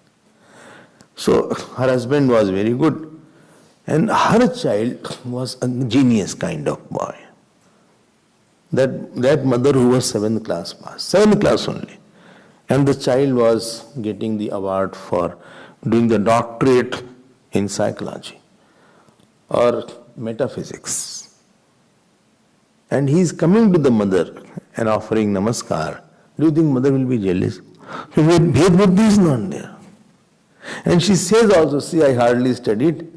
So her husband was very good and her child was a genius kind of boy. That mother who was 7th class pass, 7th class only. And the child was getting the award for doing the doctorate in psychology or metaphysics. And he is coming to the mother and offering namaskar. Do you think mother will be jealous? Bhed buddhi is not there. And she says also, see, I hardly studied.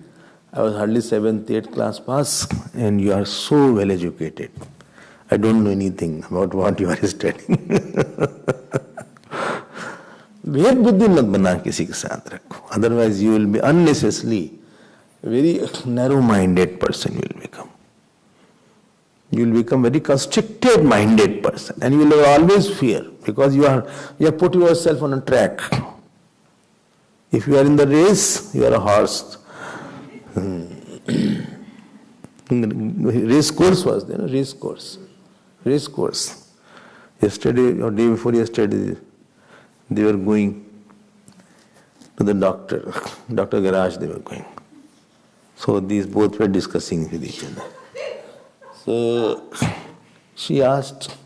I was hardly 7th, 8th class pass and you are so well educated. I don't know anything about what you are studying. भेद बुद्धि मत बना किसी के साथ रखो. Otherwise you will be unnecessarily very narrow-minded person you will become. You will become very constricted-minded person and you will always fear because you have put yourself on a track. If you are in the race, you are a horse. Race course was there, race course. Yesterday or day before yesterday, they were going to the Dr. Garage they were going. So these both were discussing with each other. So she asked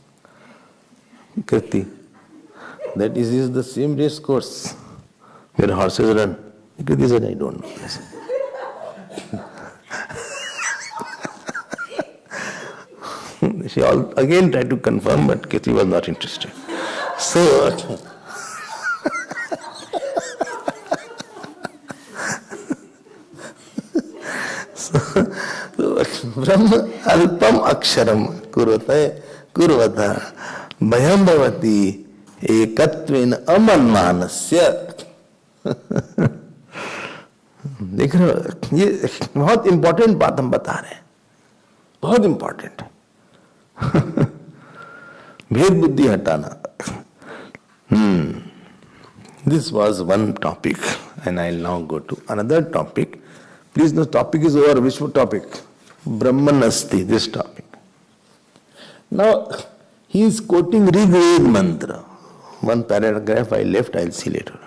Kriti, that is this the same race course where horses run? Kriti said, I don't know. She again tried to confirm, but Kriti was not interested. So ब्रह्म अल्पम अक्षरम कुर्वता भयम भवति एकत्वेन अमन्वानस्य. देख रहे हो, ये बहुत important बात हम बता रहे हैं, बहुत इंपॉर्टेंट. भेद बुद्धि हटाना. This was one topic and I'll now go to another topic. Please, the topic is over. Which topic? Brahman Asti, this topic. Now, he is quoting Rigved mantra. One paragraph I left, I'll see later.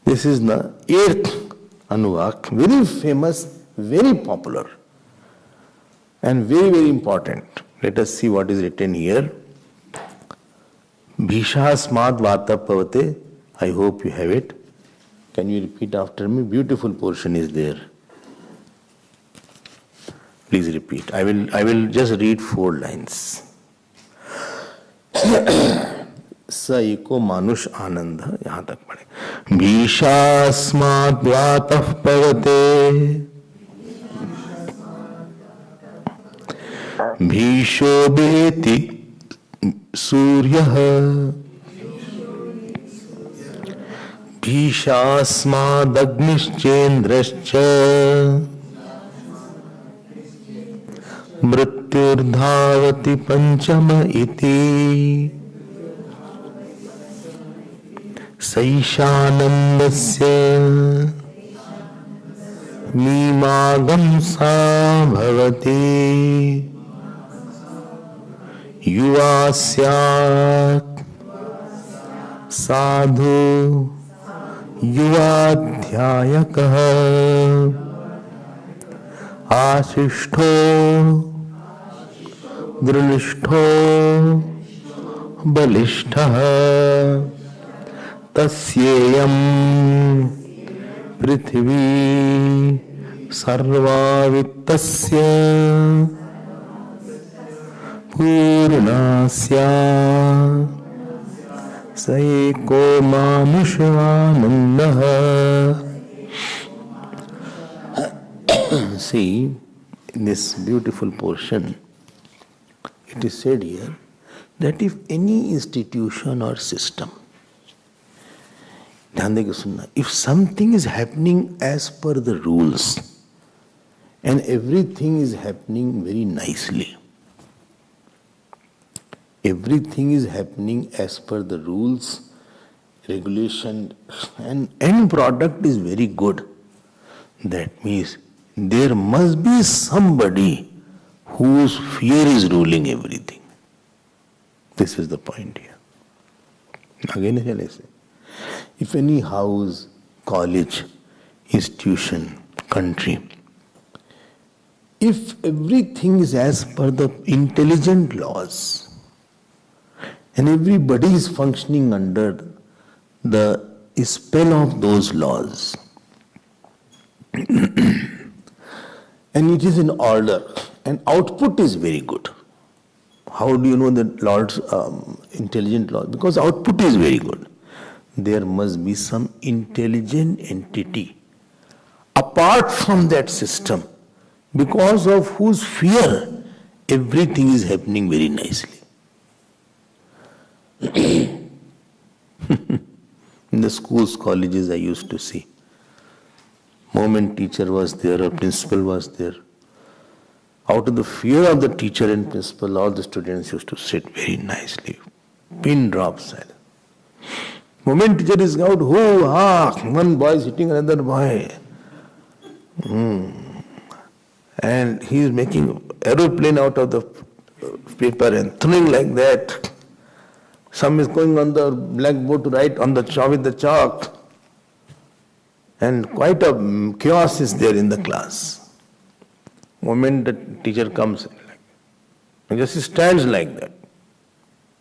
This is the 8th Anuvak, very famous, very popular, and very, very important. Let us see what is written here. Bhishasmad vata pavate. I hope you have it. Can you repeat after me? Beautiful portion is there. Please repeat. I will just read 4 lines. स एको मानुष आनंद, यहाँ तक पढ़े. भीषास्माद् वातः पवते भीषोदेति सूर्यः भीषास्मादग्निश्चेन्द्रश्च मृत्युर्धावति पंचम इति सैषानन्दस्य मीमागंसा भवते युवा स्यात् साधु युवाध्यायकः आशिष्ठो दृढनिष्ठो बलिष्ठः तस्येयं पृथिवी सर्वावित्तस्य पूर्णा स्यात् स एको मानुषानन्दः. See, in this beautiful portion, it is said here that if any institution or system, if something is happening as per the rules and everything is happening very nicely, everything is happening as per the rules, regulation, and end product is very good, that means there must be somebody whose fear is ruling everything. This is the point here. Again, shall I say? If any house, college, institution, country, if everything is as per the intelligent laws and everybody is functioning under the spell of those laws and it is in order and output is very good. How do you know that Lord's intelligent law? Because output is very good. There must be some intelligent entity apart from that system, because of whose fear everything is happening very nicely. In the schools, colleges, I used to see, moment teacher was there or principal was there, out of the fear of the teacher and principal, all the students used to sit very nicely, pin drop silence. Moment teacher is out, one boy is hitting another boy. And he is making aeroplane out of the paper and throwing like that. Some is going on the blackboard to write on the chalk with the chalk. And quite a chaos is there in the class. Moment the teacher comes and just stands like that.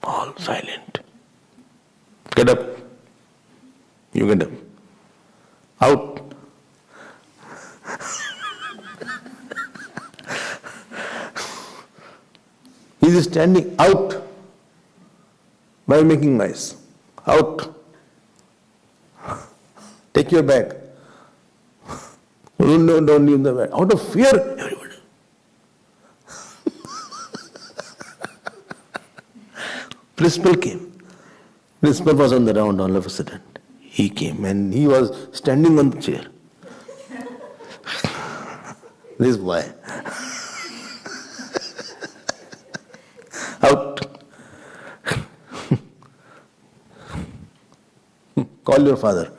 All silent. Get up. You get up. Out. He is standing out by making noise. Out. Take your bag. No, don't leave the bag. Out of fear, everybody. Principal came. Principal was on the round all of a sudden. He came and he was standing on the chair. This boy. Out. Call your father.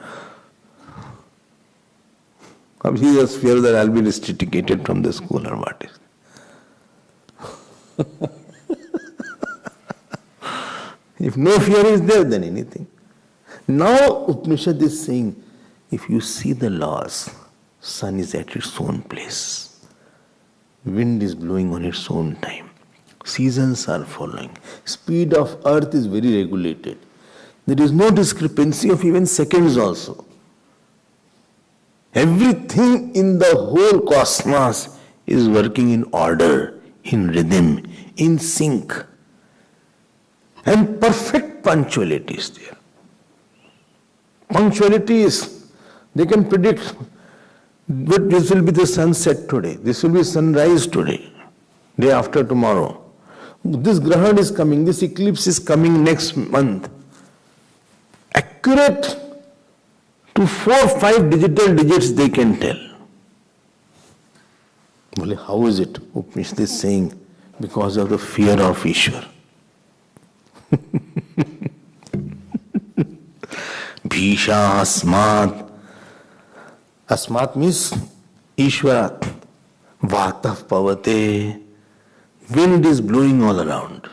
He has fear that I'll be rusticated from the school or what is. If no fear is there, then anything. Now Upanishad is saying, if you see the laws, sun is at its own place. Wind is blowing on its own time. Seasons are following. Speed of earth is very regulated. There is no discrepancy of even seconds also. Everything in the whole cosmos is working in order, in rhythm, in sync. And perfect punctuality is there. Punctuality is, they can predict, but this will be the sunset today, this will be sunrise today, day after tomorrow. This grahan is coming, this eclipse is coming next month. Accurate to 4-5 digital digits they can tell. Well, how is it? Upanishad is saying, because of the fear of Ishwar. Bisha Asmat. Asmat means Ishvara. Vatah Pavate. Wind is blowing all around.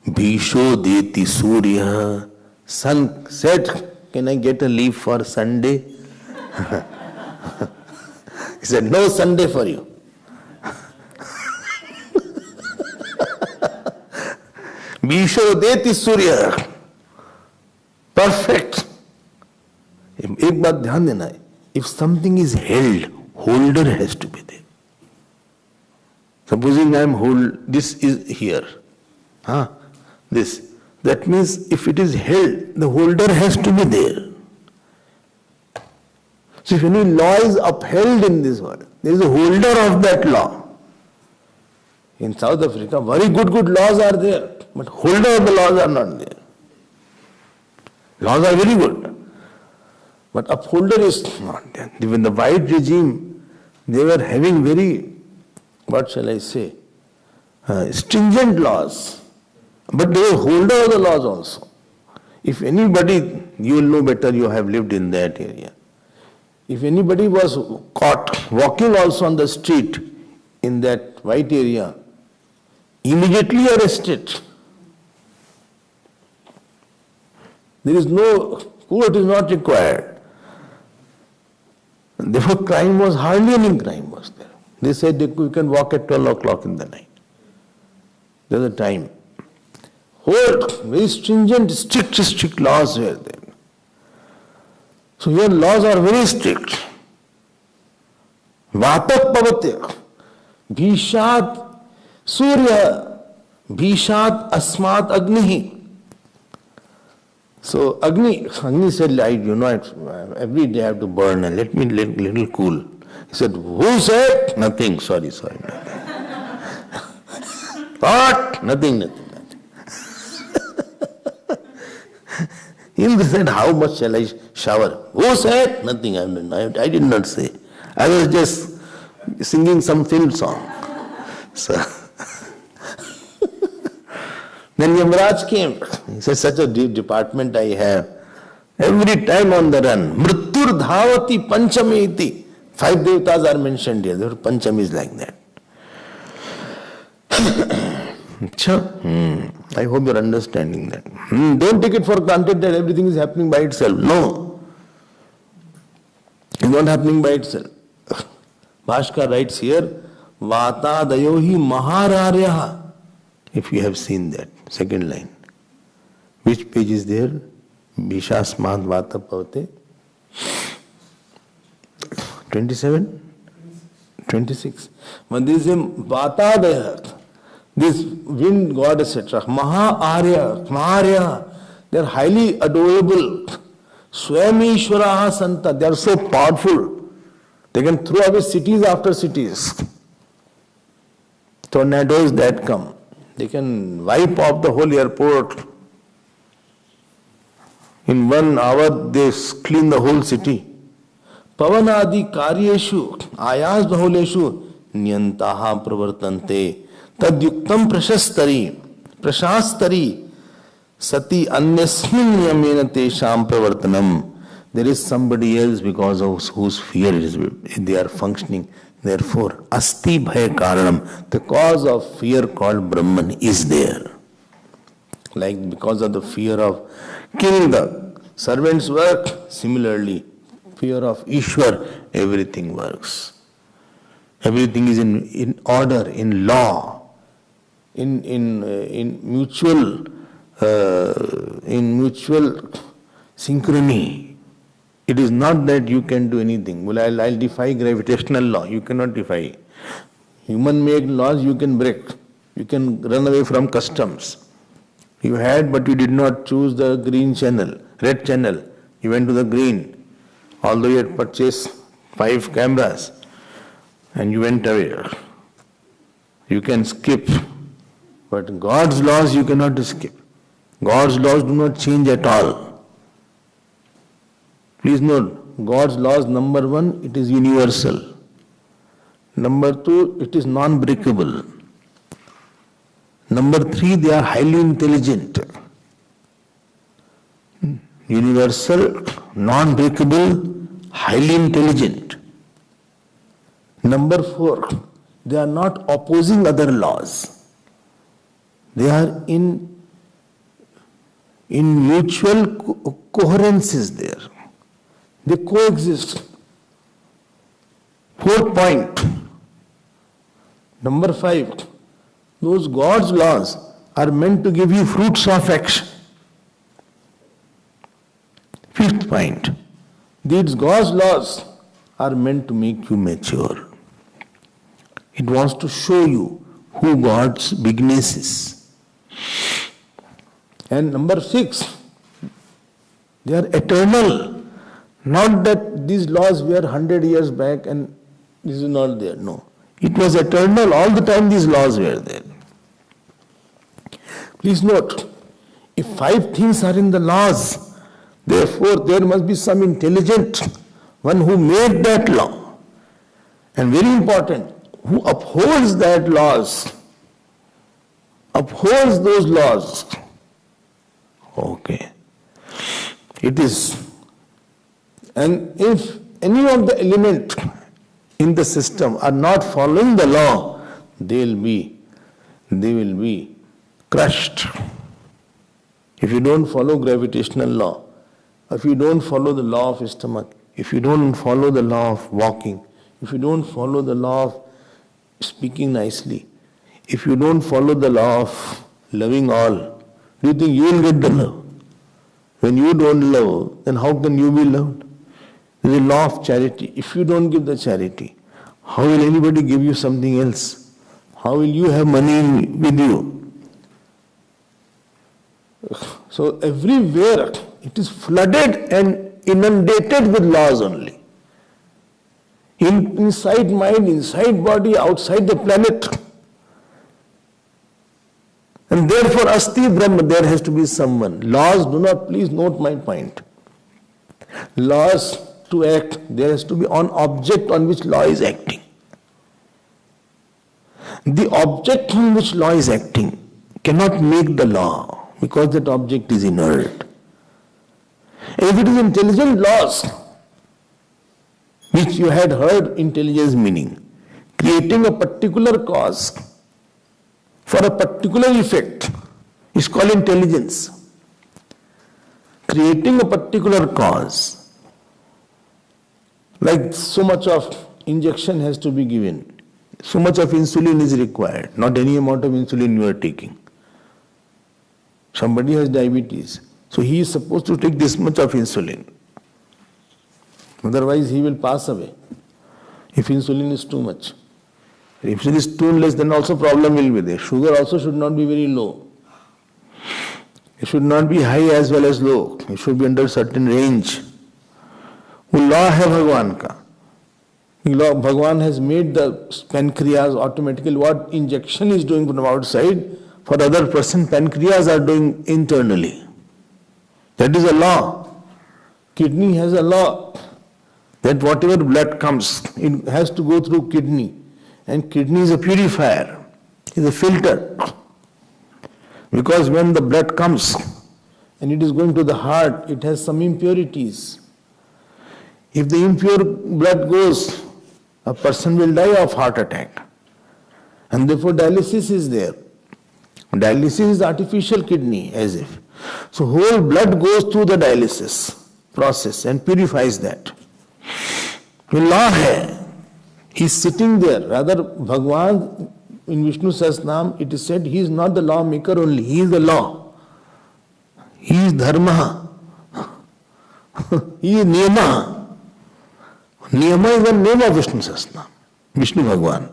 Bhisho Deti Surya. Sun said, can I get a leave for Sunday? He said, no Sunday for you. Bhisho Deti Surya. Perfect. एक बात ध्यान देना है. If something is held, holder has to be there. Supposing I am this is here. This. That means if it is held, the holder has to be there. So if any law is upheld in this world, there is a holder of that law. In South Africa, very good laws are there, but holder of the laws are not there. Laws are very good, but upholder is not there. Even the white regime, they were having very, what shall I say, stringent laws. But they are holder of the laws also. If anybody, you will know better, you have lived in that area. If anybody was caught walking also on the street in that white area, immediately arrested. There is no, court is not required. Therefore crime was, hardly any crime was there. They said you can walk at 12 o'clock in the night. There's a time. Very stringent, strict laws were there. So your laws are very strict. Vatak pavate, bhishat surya, bhishat asmat agnihi. So Agni said, every day I have to burn and let me little cool. He said, who said? Nothing, sorry. What? Nothing. He said, how much shall I shower? Who said? Nothing, I did not say. I was just singing some film song. So, then Yamraj came. He said, such a deep department I have. Every time on the run. Mrittur dhavati panchameti. 5 devatas are mentioned here. Therefore, Pancham is like that. I hope you're understanding that. Don't take it for granted that everything is happening by itself. No. It's not happening by itself. Bhashkar writes here, Vata dayohi mahararyaha. If you have seen that, second line. Which page is there? Bishasmat Vata Pavate. 27? 26. When this is Vata Daya, this wind god, etc. Maharya, they are highly adorable. Swami Ishvaraha Santa, they are so powerful. They can throw away cities after cities. Tornadoes that come. They can wipe off the whole airport. In 1 hour, they clean the whole city. Pavanadi karyeshu, ayas bahuleshu, nyantaha pravartante, tadyuktam prashastari, sati anyasmin yamena tesham pravartanam. There is somebody else because of whose fear they are functioning. Therefore, asti bhaya karanam, the cause of fear called Brahman is there. Like because of the fear of killing the servants work, similarly, fear of Ishwar, everything works. Everything is in order, in law, in mutual synchrony. It is not that you can do anything. Well, I'll defy gravitational law. You cannot defy. Human-made laws you can break. You can run away from customs. You had, but you did not choose the green channel, red channel. You went to the green, although you had purchased 5 cameras, and you went away. You can skip, but God's laws you cannot skip. God's laws do not change at all. Please note, God's laws, number 1, it is universal. Number 2, it is non-breakable. Number 3, they are highly intelligent. Universal, non-breakable, highly intelligent. Number 4, they are not opposing other laws. They are in mutual coherence is there. They coexist. 4th point. Number 5, those God's laws are meant to give you fruits of action. 5th point, these God's laws are meant to make you mature. It wants to show you who God's bigness is. And number 6, they are eternal. Not that these laws were 100 years back and this is not there. No. It was eternal. All the time these laws were there. Please note, if 5 things are in the laws, therefore there must be some intelligent one who made that law. And very important, who upholds that laws. Upholds those laws. Okay. It is. And if any of the elements in the system are not following the law, they will be crushed. If you don't follow gravitational law, if you don't follow the law of stomach, if you don't follow the law of walking, if you don't follow the law of speaking nicely, if you don't follow the law of loving all, do you think you will get the love? When you don't love, then how can you be loved? There is a law of charity. If you don't give the charity, how will anybody give you something else? How will you have money with you? So everywhere it is flooded and inundated with laws only. Inside mind, inside body, outside the planet. And therefore, Asti Brahma, there has to be someone. Laws do not, please note my point. Laws to act, there has to be an object on which law is acting. The object on which law is acting cannot make the law because that object is inert. And if it is intelligent laws, which you had heard intelligence meaning, creating a particular cause for a particular effect is called intelligence. Creating a particular cause, like so much of injection has to be given, so much of insulin is required, not any amount of insulin you are taking. Somebody has diabetes, so he is supposed to take this much of insulin. Otherwise he will pass away if insulin is too much. If it is too less, then also problem will be there. Sugar also should not be very low. It should not be high as well as low. It should be under certain range. वो law है भगवान का. Bhagwan has made the pancreas automatically. What injection is doing from outside, for other person pancreas are doing internally. That is a law. Kidney has a law that whatever blood comes, it has to go through kidney. And kidney is a purifier, is a filter. Because when the blood comes and it is going to the heart, it has some impurities. If the impure blood goes, a person will die of heart attack. And therefore dialysis is there. Dialysis is artificial kidney, as if. So whole blood goes through the dialysis process and purifies that. Law hai. He is sitting there. Rather, Bhagwan, in Vishnu Sahasranam, it is said he is not the lawmaker only, he is the law. He is dharma. He is niyama. Niyama is the name of Vishnu Sahasranam, Vishnu Bhagwan.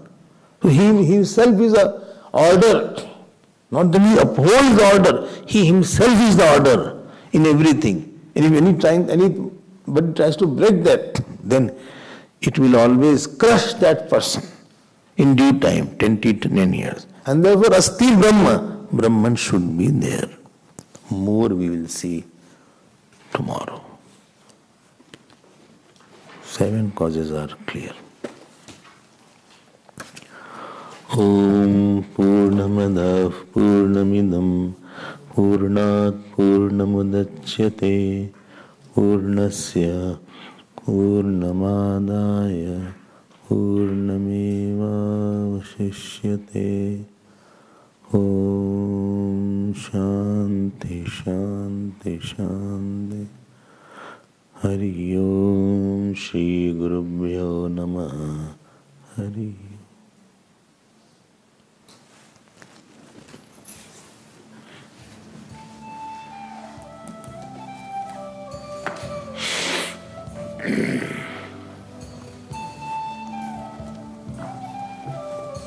So he himself is a order. Not that he upholds the order, he himself is the order in everything. And if anybody tries to break that, then it will always crush that person in due time, 10 years. And therefore, Asti Brahma, Brahman should be there. More we will see tomorrow. 7 causes are clear. Om Purnamadav Purnamidam Purnat Purnamudachyate Purnasya Purnamadaya Purnamevavashishyate. Om Shanti Shanti Shanti. Hari Om Shri Gurubhyo Namaha. Hari.